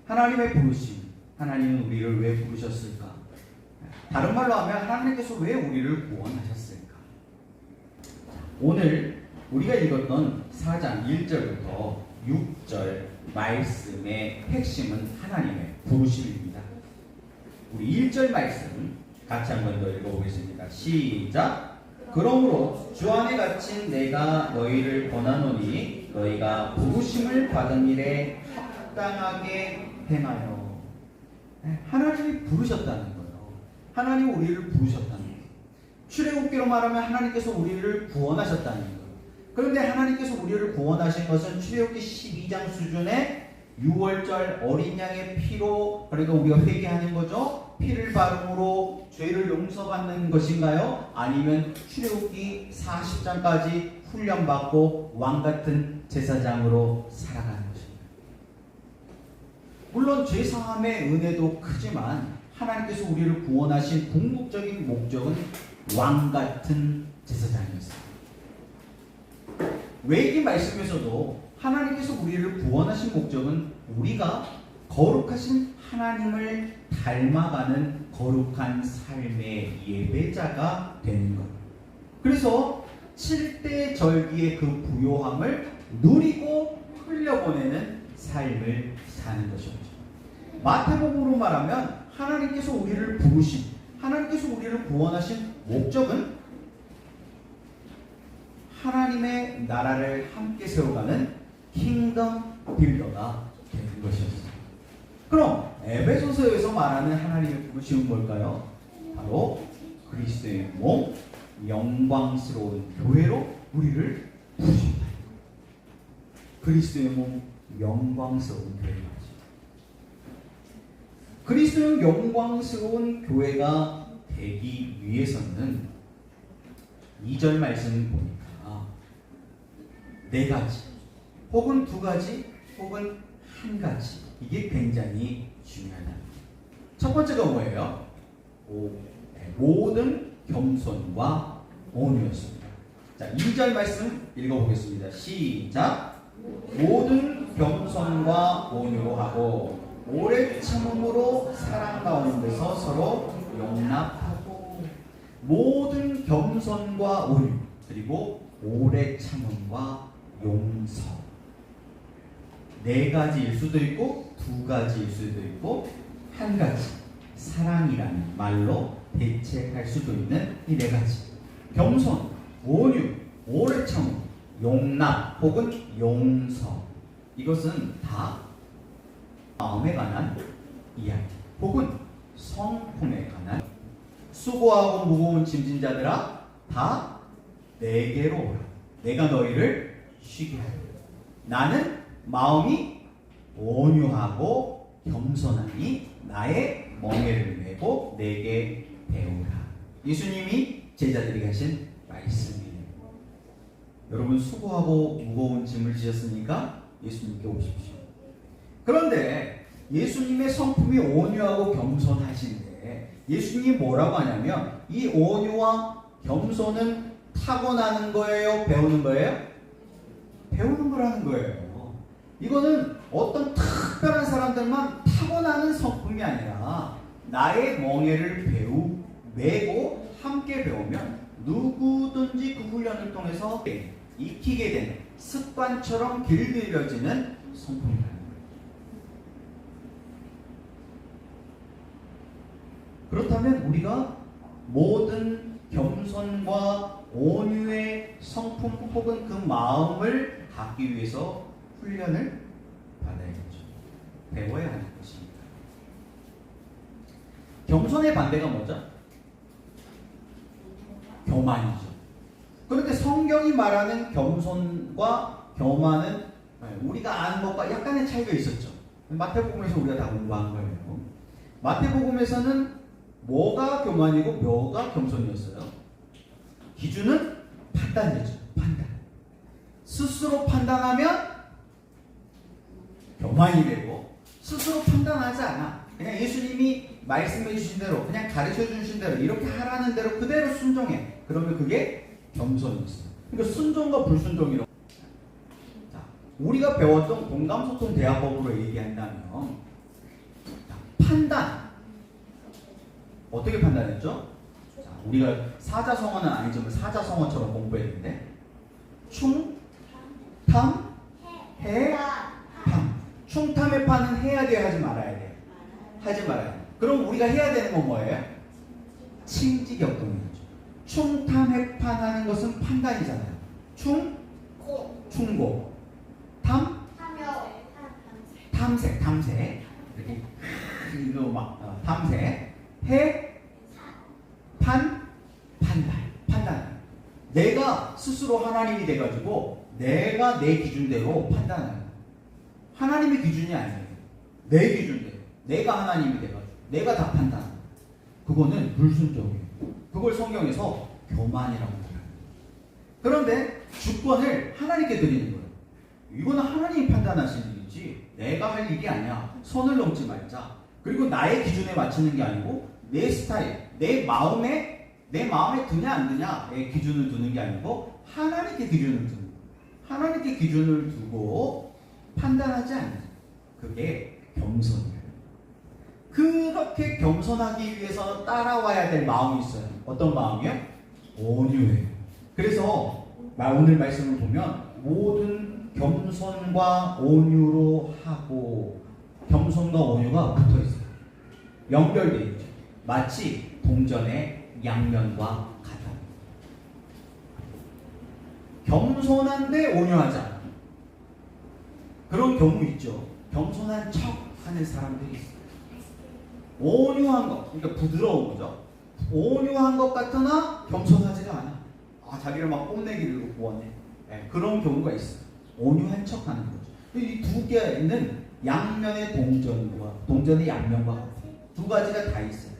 하나님의 부르심, 하나님은 우리를 왜 부르셨을까? 다른 말로 하면 하나님께서 왜 우리를 구원하셨을까? 오늘 우리가 읽었던 4장 1절부터 6절 말씀의 핵심은 하나님의 부르심입니다. 우리 1절 말씀 같이 한 번 더 읽어보겠습니다. 시작! 그러므로 주 안에 갇힌 내가 너희를 권하노니 너희가 부르심을 받은 일에 합당하게 행하여. 하나님이 부르셨다는 거예요. 하나님이 우리를 부르셨다는 거예요. 출애굽기로 말하면 하나님께서 우리를 구원하셨다는 거예요. 그런데 하나님께서 우리를 구원하신 것은 출애굽기 12장 수준의 6월절 어린 양의 피로, 그러니까 우리가 회개하는 거죠. 피를 바름으로 죄를 용서받는 것인가요? 아니면 출애굽기 40장까지 훈련받고 왕같은 제사장으로 살아가는 것인가요? 물론 죄사함의 은혜도 크지만 하나님께서 우리를 구원하신 궁극적인 목적은 왕같은 제사장이었습니다. 외기 말씀에서도 하나님께서 우리를 구원하신 목적은 우리가 거룩하신 하나님을 닮아가는 거룩한 삶의 예배자가 되는 것. 그래서 7대 절기의 그 부요함을 누리고 흘려보내는 삶을 사는 것이었죠. 마태복음으로 말하면 하나님께서 우리를 부르신, 하나님께서 우리를 구원하신 목적은 하나님의 나라를 함께 세워가는 킹덤 빌더가 되는 것이었습니다. 그럼 에베소서에서 말하는 하나님의 부르심은 뭘까요? 바로 그리스도의 몸, 영광스러운 교회로 우리를 부르신다. 그리스도의 몸, 영광스러운 교회가 그리스도의 영광스러운 교회가 되기 위해서는 2절 말씀을 보니까 4가지 혹은 2가지 혹은 1가지, 이게 굉장히 중요하다. 첫 번째가 뭐예요? 모든 겸손과 온유였습니다. 자, 2절 말씀 읽어보겠습니다. 시작! 모든 겸손과 온유로 하고 오래 참음으로 사랑 가운데서 서로 용납하고. 모든 겸손과 온유, 그리고 오래 참음과 용서. 4가지일 수도 있고 2가지일 수도 있고 1가지, 사랑이라는 말로 대체할 수도 있는 이 4가지. 겸손, 온유, 오래 참음, 용납 혹은 용서. 이것은 다 마음에 관한 이야기 혹은 성품에 관한. 수고하고 무거운 짐진 자들아 다 내게로 오라. 내가 너희를 쉬게 하리라. 나는 마음이 온유하고 겸손하니 나의 멍에를 메고 내게 배우라. 예수님이 제자들에게 하신 말씀이에요. 여러분, 수고하고 무거운 짐을 지셨으니까 예수님께 오십시오. 그런데 예수님의 성품이 온유하고 겸손하신데 예수님이 뭐라고 하냐면 이 온유와 겸손은 타고나는 거예요? 배우는 거예요? 배우는 거라는 거예요. 이거는 어떤 특별한 사람들만 타고나는 성품이 아니라 나의 멍에를 메고 함께 배우면 누구든지 그 훈련을 통해서 익히게 되는 습관처럼 길들여지는 성품이라는 거예요. 그렇다면 우리가 모든 겸손과 온유의 성품 혹은 그 마음을 갖기 위해서 훈련을 받아야겠죠. 배워야 하는 것입니다. 겸손의 반대가 뭐죠? 교만이죠. 그런데 성경이 말하는 겸손과 교만은 우리가 아는 것과 약간의 차이가 있었죠. 마태복음에서 우리가 다 공부한 거예요. 마태복음에서는 뭐가 교만이고 뭐가 겸손이었어요? 기준은 판단이죠. 판단. 스스로 판단하면 교만이 되고 스스로 판단하지 않아. 그냥 예수님이 말씀해 주신 대로, 그냥 가르쳐 주신 대로, 이렇게 하라는 대로 그대로 순종해. 그러면 그게 겸손이었어요. 그러니까 순종과 불순종이라고. 자, 우리가 배웠던 공감소통 대화법으로 얘기한다면 판단. 어떻게 판단했죠? 자, 우리가 사자성어는 아니지만 사자성어처럼 공부했는데 충, 탐, 해, 판. 충탐해파는 해야 돼요, 하지 말아야 돼요? 하지 말아야 돼요. 그럼 우리가 해야 되는 건 뭐예요? 칭지격동이죠. 충탐해판 하는 것은 판단이잖아요. 충고. 탐색. 이렇게 이거 막 탐색. 해, 판단. 내가 스스로 하나님이 돼가지고 내가 내 기준대로 판단하는. 하나님의 기준이 아니에요. 내 기준대로. 내가 하나님이 돼가지고 내가 다 판단하는. 그거는 불순종이에요. 그걸 성경에서 교만이라고 해요. 그런데 주권을 하나님께 드리는 거예요. 이거는 하나님이 판단하시는 일이지 내가 할 일이 아니야. 선을 넘지 말자. 그리고 나의 기준에 맞추는 게 아니고 내 스타일, 내 마음에 드냐 안 드냐 내 기준을 두는 게 아니고 하나님께 기준을 두는 거예요. 하나님께 기준을 두고 판단하지 않는 그게 겸손이에요. 그렇게 겸손하기 위해서 따라와야 될 마음이 있어요. 어떤 마음이요? 온유해요. 그래서 오늘 말씀을 보면 모든 겸손과 온유로 하고 겸손과 온유가 붙어 있어요. 연결되어 있죠. 마치 동전의 양면과 같아요. 겸손한데 온유하지 않아. 그런 경우 있죠. 겸손한 척 하는 사람들이 있어요. 온유한 것, 그러니까 부드러운 거죠. 온유한 것 같으나 겸손하지가 않아. 자기를 막 뽐내기를 구원해. 네, 그런 경우가 있어요. 온유한 척 하는 거죠. 이 두 개는 양면의 동전의 양면과 두 가지가 다 있어요.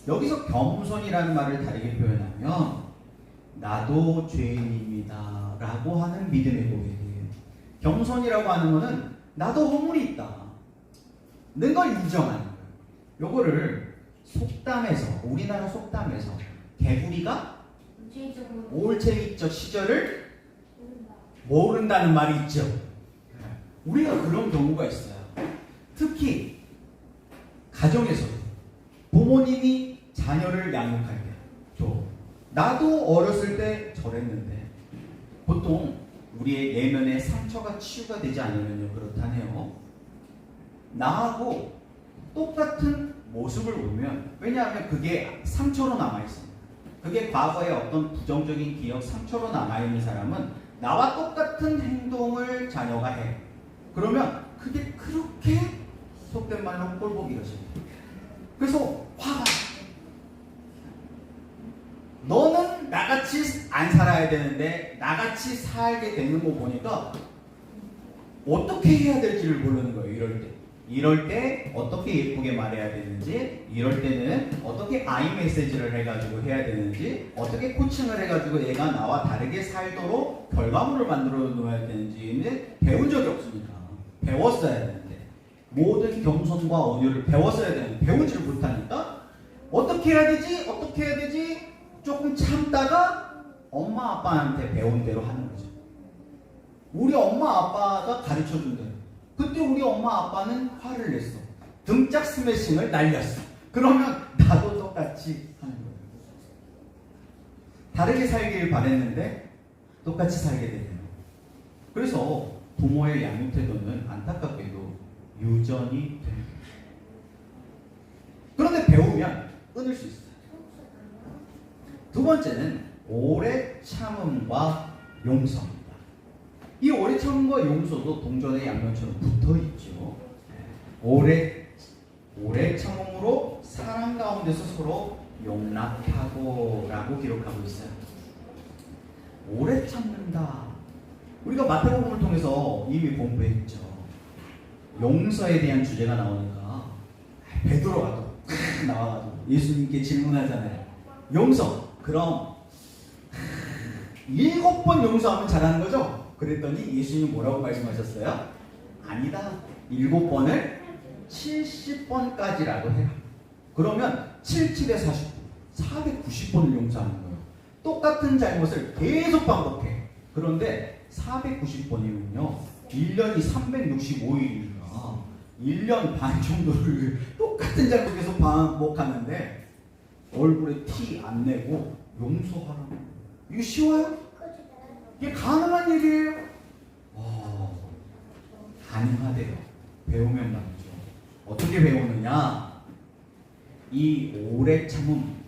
여기서 겸손이라는 말을 다르게 표현하면 나도 죄인입니다 라고 하는 믿음의 고백이에요. 겸손이라고 하는 것은 나도 허물이 있다 는 걸 인정하는 거예요. 요거를 속담에서, 우리나라 속담에서 개구리가 올챙이적 시절을 모른다는 말이 있죠. 우리가 그런 경우가 있어요. 특히 가정에서 부모님이 자녀를 양육할 때 나도 어렸을 때 저랬는데 보통 우리의 내면에 상처가 치유가 되지 않으면 그렇다네요. 나하고 똑같은 모습을 보면, 왜냐하면 그게 상처로 남아있습니다. 그게 과거의 어떤 부정적인 기억, 상처로 남아있는 사람은 나와 똑같은 행동을 자녀가 해. 그러면 그게 그렇게 속된 말로 꼴보기가 싫어. 그래서 화가 너는 나같이 안 살아야 되는데 나같이 살게 되는 거 보니까 어떻게 해야 될지를 모르는 거예요. 이럴 때 어떻게 예쁘게 말해야 되는지, 이럴 때는 어떻게 아이 메시지를 해가지고 해야 되는지, 어떻게 코칭을 해가지고 얘가 나와 다르게 살도록 결과물을 만들어 놓아야 되는지는 배운 적이 없으니까 배웠어야 되는데, 모든 겸손과 온유를 배웠어야 되는데 배우지를 못하니까 어떻게 해야 되지 조금 참다가 엄마 아빠한테 배운 대로 하는 거죠. 우리 엄마 아빠가 가르쳐준 대로. 그때 우리 엄마 아빠는 화를 냈어. 등짝 스매싱을 날렸어. 그러면 나도 똑같이 하는 거예요. 다르게 살길 바랬는데 똑같이 살게 되네요. 그래서 부모의 양육 태도는 안타깝게도 유전이 됩니다. 그런데 배우면 끊을 수 있어요. 두 번째는 오래 참음과 용서입니다. 이 오래 참음과 용서도 동전의 양면처럼 붙어 있죠. 오래 참음으로 사랑 가운데서 서로 용납하고 라고 기록하고 있어요. 오래 참는다. 우리가 마태복음을 통해서 이미 공부했죠. 용서에 대한 주제가 나오니까 베드로가 또 나와가지고 예수님께 질문하잖아요. 용서. 그럼 7번 용서하면 잘하는 거죠? 그랬더니 예수님이 뭐라고 말씀하셨어요? 아니다. 7번을 70번까지라고 해요. 그러면 77에 49, 490번을 용서하는 거예요. 똑같은 잘못을 계속 반복해. 그런데 490번이면요 1년이 365일이니까 1년 반 정도를 똑같은 작품 계속 반복하는데 얼굴에 티 안 내고 용서하라고. 이거 쉬워요? 이게 가능한 일이에요? 가능하대요. 배우면 말이죠. 어떻게 배우느냐? 이 오래 참음,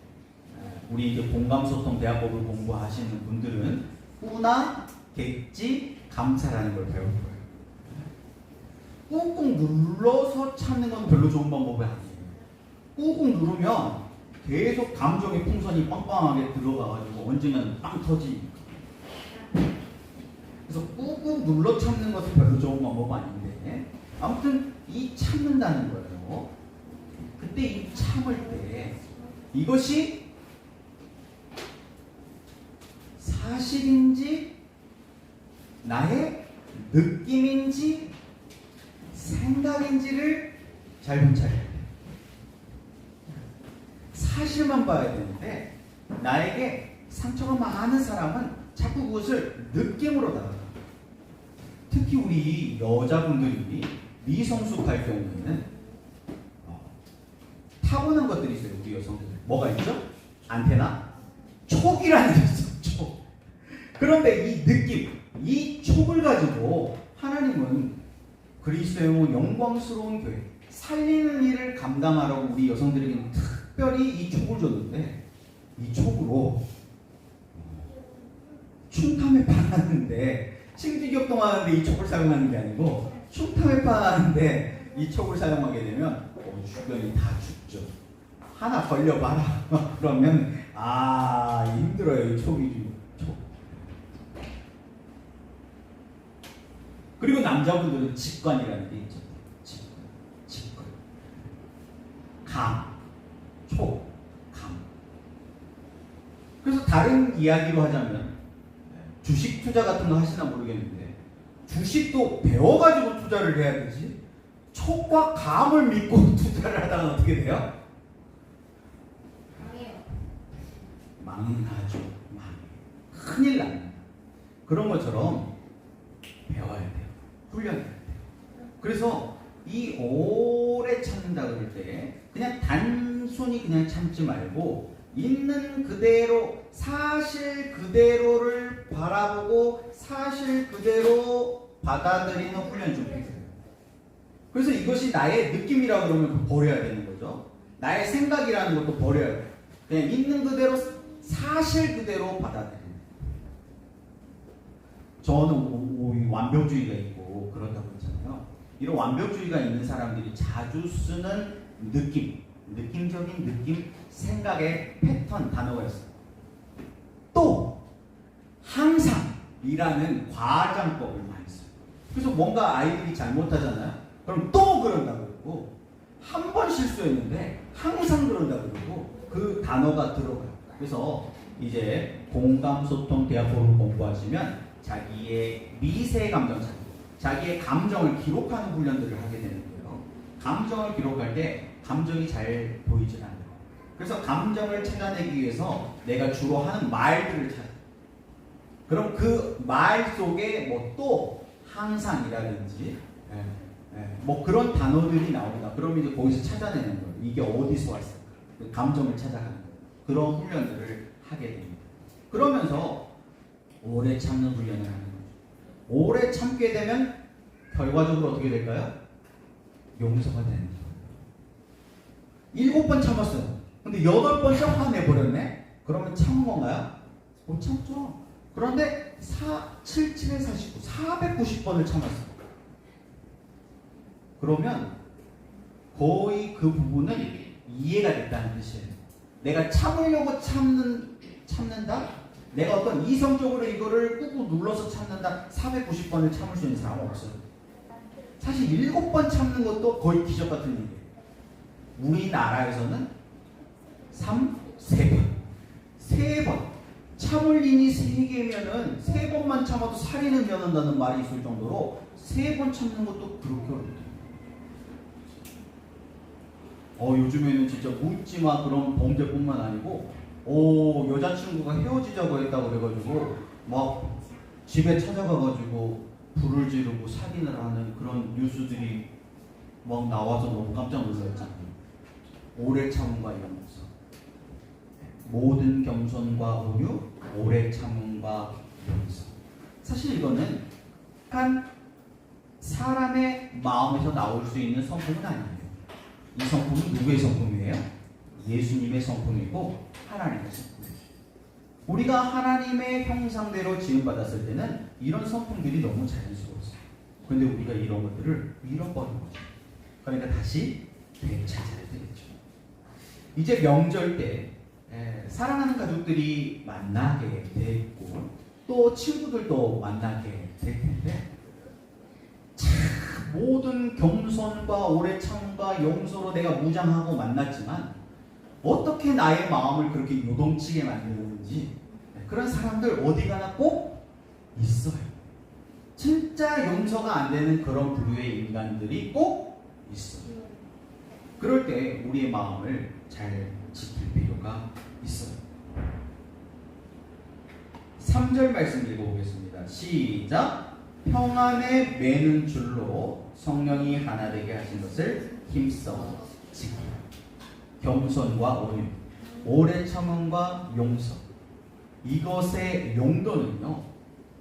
우리 이제 공감소통 대화법을 공부하시는 분들은 꾸나 객지 감사라는 걸 배울 거예요. 꾹꾹 눌러서 참는 건 별로 좋은 방법이 아니에요. 꾹꾹 누르면 계속 감정의 풍선이 빵빵하게 들어가가지고 언젠가는 빵 터지니까. 그래서 꾹꾹 눌러 참는 것은 별로 좋은 방법 아닌데, 아무튼 이 참는다는 거예요. 그때 이 참을 때 이것이 사실인지 나의 느낌인지 생각인지를 잘 분차해야 돼요. 사실만 봐야 되는데 나에게 상처가 많은 사람은 자꾸 그것을 느낌으로 다가가. 특히 우리 여자분들이 미성숙할 경우에는 타고난 것들이 있어요. 우리 여성들 뭐가 있죠? 안테나? 촉이라는 게 있어요. 촉. 그런데 이 느낌, 이 촉을 가지고 하나님은 그리스도의 영광스러운 교회 살리는 일을 감당하라고 우리 여성들에게는 특별히 이 촉을 줬는데, 이 촉으로 충탐에 반하는데 심지격동하는데 이 촉을 사용하는 게 아니고 충탐에 반하는데 이 촉을 사용하게 되면 주변이 다 죽죠. 하나 걸려봐라. 그러면 힘들어요. 이 촉이. 촉. 그리고 남자분들은 직관이라는 게 있죠. 직관. 감. 촉. 감. 그래서 다른 이야기로 하자면 주식 투자 같은 거 하시나 모르겠는데 주식도 배워가지고 투자를 해야 되지, 촉과 감을 믿고 투자를 하다가 어떻게 돼요? 망하죠. 큰일 납니다. 그런 것처럼 배워야 돼요. 훈련해야 돼요. 그래서 이 오래 참는다 그럴 때 그냥 단순히 그냥 참지 말고 있는 그대로 사실 그대로를 바라보고 사실 그대로 받아들이는 훈련이 좀 필요해요. 그래서 이것이 나의 느낌이라고 그러면 버려야 되는 거죠. 나의 생각이라는 것도 버려야 돼요. 그냥 있는 그대로 사실 그대로 받아들이는. 저는 완벽주의가 있고 그렇다고 했잖아요. 이런 완벽주의가 있는 사람들이 자주 쓰는 느낌적인 느낌, 생각의 패턴 단어가 있어요. 또 항상이라는 과장법을 많이 써요. 그래서 뭔가 아이들이 잘못하잖아요. 그럼 또 그런다 그러고, 한 번 실수했는데 항상 그런다 그러고 그 단어가 들어가요. 그래서 이제 공감소통 대화법을 공부하시면 자기의 미세 감정 자기의 감정을 기록하는 훈련들을 하게 되는 거예요. 감정을 기록할 때 감정이 잘 보이질 않아요. 그래서 감정을 찾아내기 위해서 내가 주로 하는 말들을 찾아요. 그럼 그 말 속에 뭐 또 항상이라든지 뭐 그런 단어들이 나옵니다. 그럼 이제 거기서 찾아내는 거예요. 이게 어디서 왔을까? 그 감정을 찾아가는 거예요. 그런 훈련들을 하게 됩니다. 그러면서 오래 참는 훈련을 하는 거죠. 오래 참게 되면 결과적으로 어떻게 될까요? 용서가 되는 거예요. 7번 참았어요. 근데 8번째 화내버렸네? 그러면 참은 건가요? 못 참죠. 그런데 77에 49, 490번을 참았어요. 그러면 거의 그 부분은 이해가 됐다는 뜻이에요. 내가 참으려고 참는다? 내가 어떤 이성적으로 이거를 꾹꾹 눌러서 참는다? 490번을 참을 수 있는 사람은 없어요. 사실 7번 참는 것도 거의 기적 같은 일이에요. 우리나라에서는 3번. 참을 인이 3개면은 3번만 참아도 살인을 면한다는 말이 있을 정도로 3번 참는 것도 그렇게 어렵대요. 요즘에는 진짜 묻지마 그런 범죄뿐만 아니고 여자친구가 헤어지자고 했다고 그래가지고 막 집에 찾아가가지고 불을 지르고 살인을 하는 그런 뉴스들이 막 나와서 너무 깜짝 놀랐잖아요. 오래 참음과 용서, 모든 겸손과 온유, 오래 참음과 용서. 사실 이거는 한 사람의 마음에서 나올 수 있는 성품은 아니에요. 이 성품은 누구의 성품이에요? 예수님의 성품이고 하나님의 성품이에요. 우리가 하나님의 형상대로 지음받았을 때는 이런 성품들이 너무 자연스러웠어요. 근데 우리가 이런 것들을 잃어버린 거죠. 그러니까 다시 되찾아야 되겠죠. 이제 명절 때 사랑하는 가족들이 만나게 됐고 또 친구들도 만나게 될 텐데 참 모든 겸손과 오래 참음과 용서로 내가 무장하고 만났지만 어떻게 나의 마음을 그렇게 요동치게 만드는지 그런 사람들 어디 가나 꼭 있어요. 진짜 용서가 안 되는 그런 부류의 인간들이 꼭 있어요. 그럴 때 우리의 마음을 잘 지킬 필요가 있어요. 3절 말씀 읽어보겠습니다. 시작. 평안에 매는 줄로 성령이 하나 되게 하신 것을 힘써 지키라. 겸손과 온유, 오래 참음과 용서. 이것의 용도는요,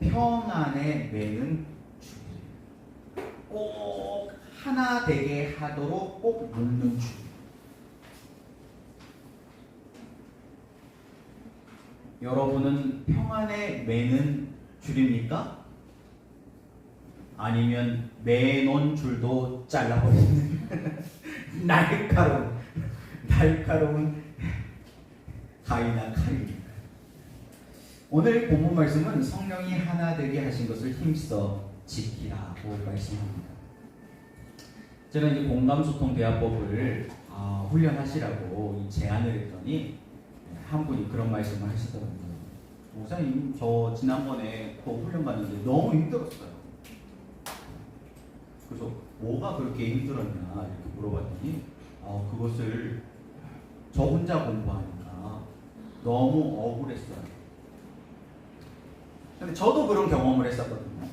평안에 매는 줄이에요. 꼭 하나 되게 하도록 꼭 묶는 줄. 여러분은 평안에 매는 줄입니까? 아니면 매놓은 줄도 잘라버리는 날카로운 가위나 칼입니까? 오늘 본문 말씀은 성령이 하나 되게 하신 것을 힘써 지키라고 말씀합니다. 제가 이제 공감소통 대화법을 훈련하시라고 제안을 했더니 한 분이 그런 말씀을 하시더라고요. 목사님, 저 지난번에 또 훈련 받는데 너무 힘들었어요. 그래서 뭐가 그렇게 힘들었냐 이렇게 물어봤더니 그것을 저 혼자 공부하니까 너무 억울했어요. 근데 저도 그런 경험을 했었거든요.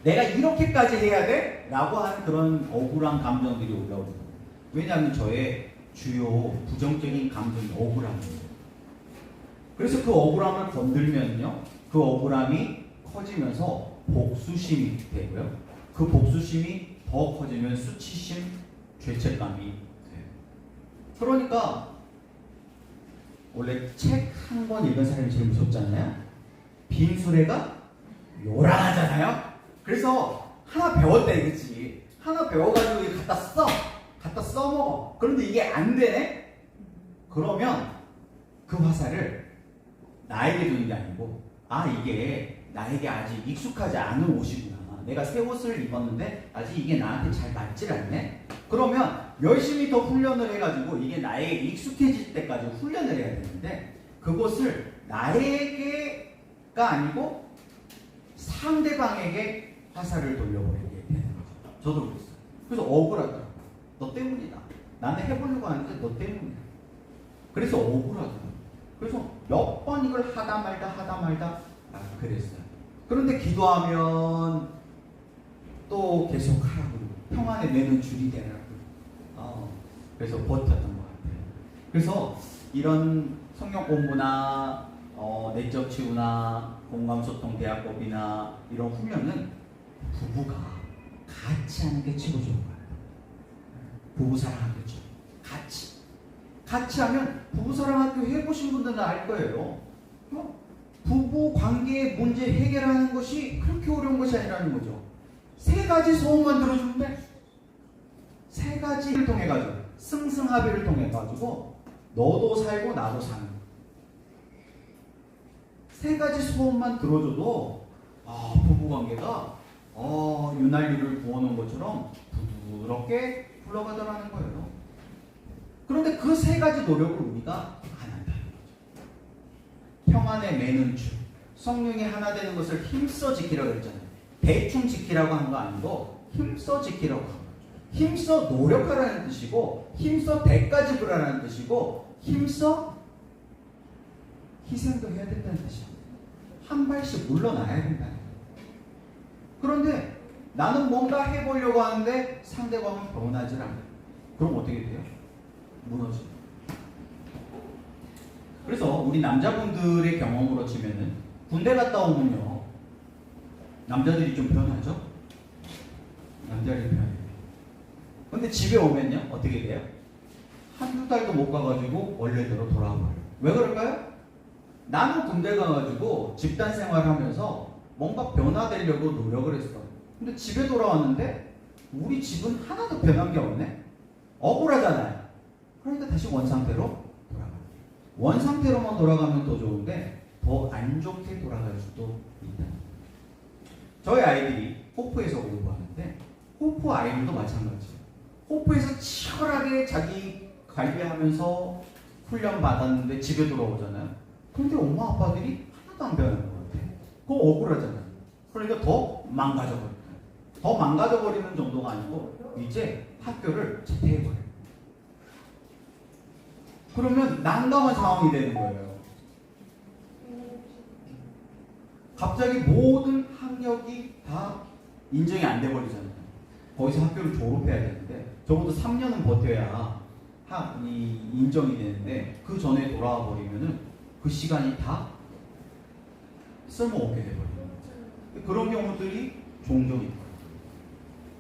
내가 이렇게까지 해야 돼? 라고 하는 그런 억울한 감정들이 올라오거든요. 왜냐하면 저의 주요 부정적인 감정이 억울함이에요. 그래서 그 억울함을 건들면요, 그 억울함이 커지면서 복수심이 되고요. 그 복수심이 더 커지면 수치심, 죄책감이 돼요. 그러니까 원래 책 한 권 읽은 사람이 제일 무섭잖아요. 빈 수레가 요란하잖아요. 그래서 하나 배웠다 이거지. 하나 배워가지고 갖다 써먹어. 그런데 이게 안 되네? 그러면 그 화살을 나에게 두는 게 아니고 이게 나에게 아직 익숙하지 않은 옷이구나. 내가 새 옷을 입었는데 아직 이게 나한테 잘 맞질 않네? 그러면 열심히 더 훈련을 해가지고 이게 나에게 익숙해질 때까지 훈련을 해야 되는데 그것을 나에게가 아니고 상대방에게 화살을 돌려버리게 되는 거죠. 저도 그랬어요. 그래서 억울하더라고요. 너 때문이다. 나는 해보려고 하는데 너 때문이야. 그래서 억울하더라고요. 그래서 몇 번 이걸 하다 말다 그랬어요. 그런데 기도하면 또 계속 하라고 평안에 매는 줄이 되라고 그래서 버텼던 것 같아요. 그래서 이런 성경 공부나 내적 치유나 공감소통 대화법이나 이런 훈련은 부부가 같이 하는 게 최고 좋은 거예요. 부부 사랑학교죠. 같이 하면 부부 사랑학교 해보신 분들은 알 거예요. 부부 관계의 문제 해결하는 것이 그렇게 어려운 것이 아니라는 거죠. 세 가지 소원만 들어주면 돼. 세 가지를 통해 가지고 승승합의를 통해 가지고 너도 살고 나도 사는. 세 가지 소원만 들어줘도 부부 관계가 유난리를 부어놓은 것처럼 부드럽게 흘러가더라는 거예요. 그런데 그 세 가지 노력을 우리가 안 한다는 거죠. 평안에 매는 줄, 성령이 하나 되는 것을 힘써 지키라고 했잖아요. 대충 지키라고 한 거 아니고 힘써 지키라고 한 거죠. 힘써 노력하라는 뜻이고 힘써 대가 지불하라는 뜻이고 힘써 희생도 해야 된다는 뜻이에요. 한 발씩 물러나야 된다는 거예요. 그런데 나는 뭔가 해보려고 하는데 상대방은 변하지 않아요. 그럼 어떻게 돼요? 무너져요. 그래서 우리 남자분들의 경험으로 치면은 군대 갔다 오면요, 남자들이 좀 변하죠? 남자들이 변해요. 근데 집에 오면요, 어떻게 돼요? 한두 달도 못 가가지고 원래대로 돌아와버려요. 왜 그럴까요? 나는 군대 가가지고 집단 생활하면서 뭔가 변화되려고 노력을 했어. 근데 집에 돌아왔는데 우리 집은 하나도 변한 게 없네? 억울하잖아요. 그러니까 다시 원상태로 돌아가요. 원상태로만 돌아가면 더 좋은데 더 안 좋게 돌아갈 수도 있다. 저희 아이들이 호프에서 공부하는데 호프 아이들도 마찬가지예요. 호프에서 치열하게 자기 관리하면서 훈련 받았는데 집에 돌아오잖아요. 근데 엄마 아빠들이 하나도 안 변하는 것 같아. 그거 억울하잖아요. 그러니까 더 망가져버려요. 더 망가져버리는 정도가 아니고 이제 학교를 재퇴해버려요. 그러면 난감한 상황이 되는 거예요. 갑자기 모든 학력이 다 인정이 안 돼버리잖아요. 거기서 학교를 졸업해야 되는데 적어도 3년은 버텨야 인정이 되는데 그 전에 돌아와 버리면은 그 시간이 다 쓸모없게 돼버려요. 그런 경우들이 종종 있고요.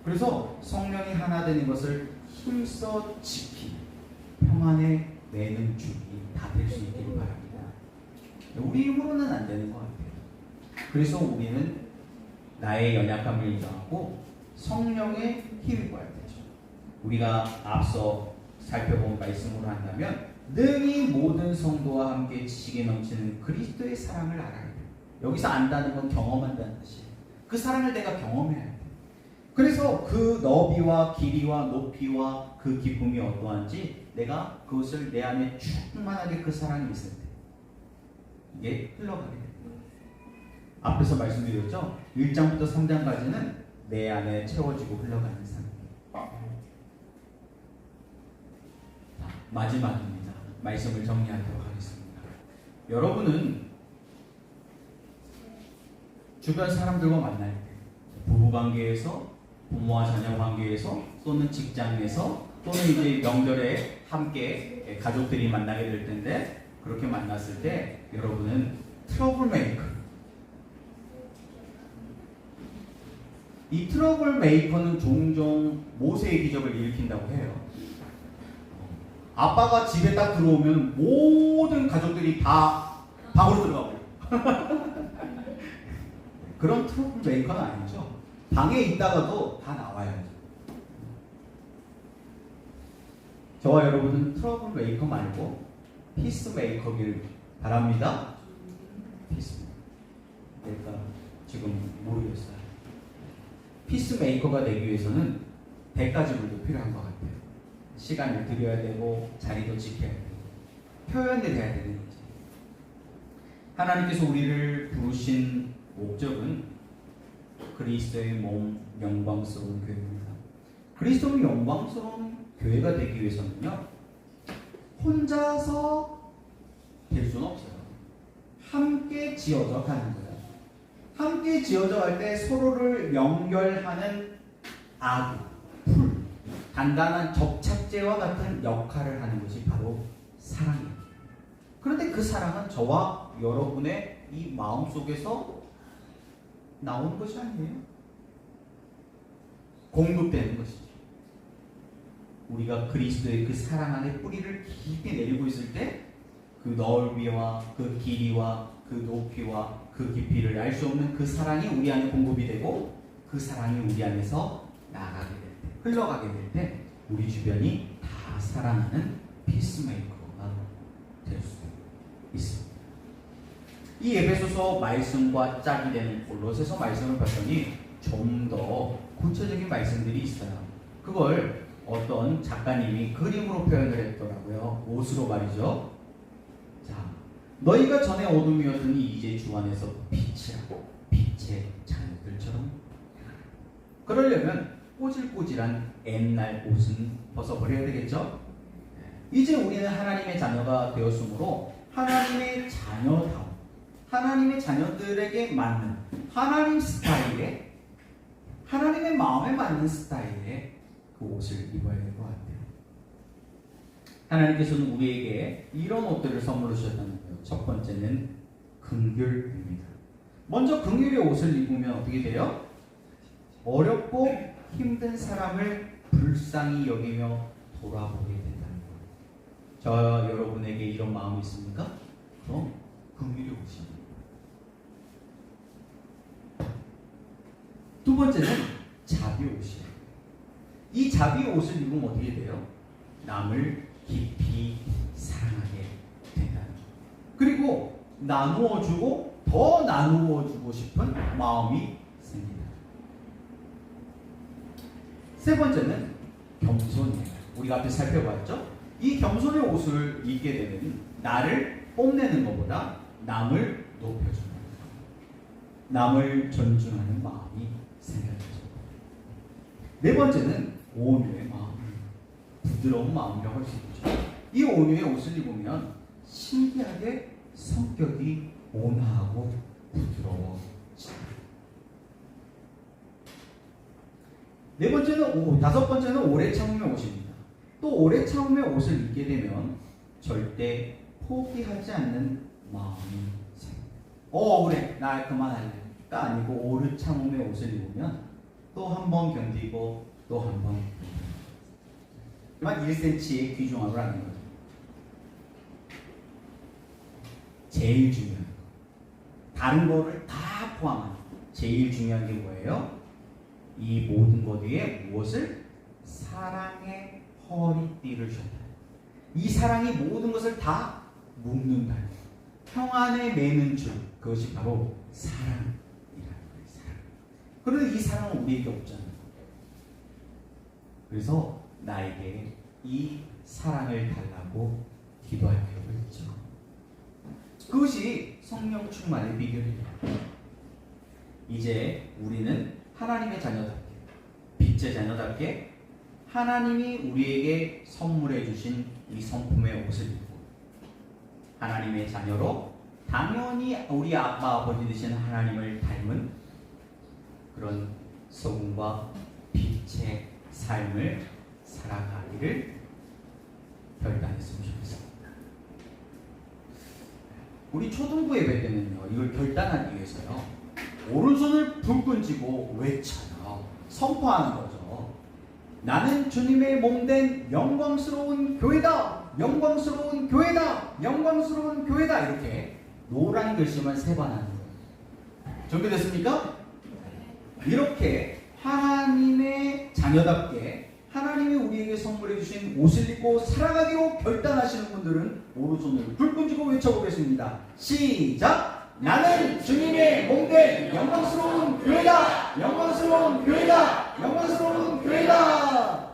그래서 성령이 하나 되는 것을 힘써 지키는 평안의 내는 주이 다 될 수 있기를 바랍니다. 우리 힘으로는 안 되는 것 같아요. 그래서 우리는 나의 연약함을 인정하고 성령의 힘을 구해야 되죠. 우리가 앞서 살펴본 말씀으로 한다면 능히 모든 성도와 함께 지식에 넘치는 그리스도의 사랑을 알아야 돼요. 여기서 안다는 건 경험한다는 뜻이에요. 그 사랑을 내가 경험해야 돼요. 그래서 그 너비와 길이와 높이와 그 기쁨이 어떠한지 내가 그것을 내 안에 충만하게 그 사랑이 있을 때 이게 흘러가게 됩니다. 앞에서 말씀드렸죠? 1장부터 3장까지는 내 안에 채워지고 흘러가는 사랑. 마지막입니다. 말씀을 정리하도록 하겠습니다. 여러분은 주변 사람들과 만날 때 부부관계에서 부모와 자녀 관계에서 또는 직장에서 또는 이제 명절에 함께 가족들이 만나게 될 텐데 그렇게 만났을 때 여러분은 트러블 메이커. 이 트러블 메이커는 종종 모세의 기적을 일으킨다고 해요. 아빠가 집에 딱 들어오면 모든 가족들이 다 방으로 들어가고요. 그런 트러블 메이커는 아니죠. 방에 있다가도 다 나와야죠. 저와 여러분은 트러블 메이커 말고 피스 메이커길 바랍니다. 피스 메이커. 내가 지금 모르겠어요. 피스 메이커가 되기 위해서는 대가지불도 필요한 것 같아요. 시간을 들여야 되고 자리도 지켜야 되고 표현이 돼야 되는 거죠. 하나님께서 우리를 부르신 목적은 그리스도의 몸 영광스러운 교회입니다. 그리스도의 영광스러운 교회가 되기 위해서는요, 혼자서 될 수는 없어요. 함께 지어져 가는 거예요. 함께 지어져 갈 때 서로를 연결하는 아구, 풀, 단단한 접착제와 같은 역할을 하는 것이 바로 사랑이에요. 그런데 그 사랑은 저와 여러분의 이 마음 속에서 나오는 것이 아니에요. 공급되는 것이죠. 우리가 그리스도의 그 사랑 안에 뿌리를 깊이 내리고 있을 때 그 넓이와 그 길이와 그 높이와 그 깊이를 알 수 없는 그 사랑이 우리 안에 공급이 되고 그 사랑이 우리 안에서 나가게 될 때, 흘러가게 될 때 우리 주변이 다 사랑하는 피스메이커가 될 수 있습니다. 이 에베소서 말씀과 짝이 되는 골로새서 말씀을 봤더니 좀 더 구체적인 말씀들이 있어요. 그걸 어떤 작가님이 그림으로 표현을 했더라고요. 옷으로 말이죠. 자, 너희가 전에 어둠이었더니 이제 주 안에서 빛이라고, 빛의 자녀들처럼. 그러려면 꼬질꼬질한 옛날 옷은 벗어버려야 되겠죠? 이제 우리는 하나님의 자녀가 되었으므로 하나님의 자녀다움, 하나님의 자녀들에게 맞는 하나님 스타일의 하나님의 마음에 맞는 스타일의 그 옷을 입어야 될 것 같아요. 하나님께서는 우리에게 이런 옷들을 선물로 주셨다는 거예요. 첫 번째는 긍휼입니다. 먼저 긍휼의 옷을 입으면 어떻게 돼요? 어렵고 힘든 사람을 불쌍히 여기며 돌아보게 된다는 거예요. 저 여러분에게 이런 마음이 있습니까? 그럼 긍휼의 옷입니다. 두 번째는 자비 옷이에요. 이 자비 옷을 입으면 어떻게 돼요? 남을 깊이 사랑하게 된다는 거예요. 그리고 나누어 주고 더 나누어 주고 싶은 마음이 생긴다. 세 번째는 겸손이에요. 우리가 앞에 살펴봤죠? 이 겸손의 옷을 입게 되면 나를 뽐내는 것보다 남을 높여주는 거예요. 남을 존중하는 마음이 생겨나죠. 네 번째는 온유의 마음, 부드러운 마음이라고 할 수 있죠. 이 온유의 옷을 입으면 신기하게 성격이 온화하고 부드러워집니다. 네 번째는 다섯 번째는 오래 참음의 옷입니다. 또 오래 참음의 옷을 입게 되면 절대 포기하지 않는 마음이 생깁니다. 그래 나 그만할래가 아니고 오래 참음의 옷을 입으면 또 한 번 견디고 또 한 번 그만 1cm의 귀중함을 아는 거죠. 제일 중요한 거. 다른 거를 다 포함한 제일 중요한 게 뭐예요? 이 모든 것 위에 무엇을? 사랑의 허리띠를 줬다. 이 사랑이 모든 것을 다 묶는다. 평안에 매는 줄, 그것이 바로 사랑이라는 거예요. 사랑. 그런데 이 사랑은 우리에게 없잖아요. 그래서 나에게 이 사랑을 달라고 기도할 필요가 있죠. 그것이 성령 충만의 비결이에요. 이제 우리는 하나님의 자녀답게, 빛의 자녀답게 하나님이 우리에게 선물해 주신 이 성품의 옷을 입고 하나님의 자녀로 당연히 우리 아빠 아버지 되신 하나님을 닮은 그런 소금과 빛의 삶을 살아가기를 결단했으면 좋겠습니다. 우리 초등부 예배 때는요, 이걸 결단하기 위해서요, 오른손을 불끈 쥐고 외쳐요. 선포하는 거죠. 나는 주님의 몸된 영광스러운 교회다! 영광스러운 교회다! 영광스러운 교회다! 이렇게 노란 글씨만 3번 하는 거예요. 준비됐습니까? 이렇게 하나님의 자녀답게 하나님이 우리에게 선물해 주신 옷을 입고 살아가기로 결단하시는 분들은 오른손을 불끈 쥐고 외쳐보겠습니다. 시작! 나는 주님의 몸된 영광스러운 교회다! 영광스러운 교회다! 영광스러운 교회다!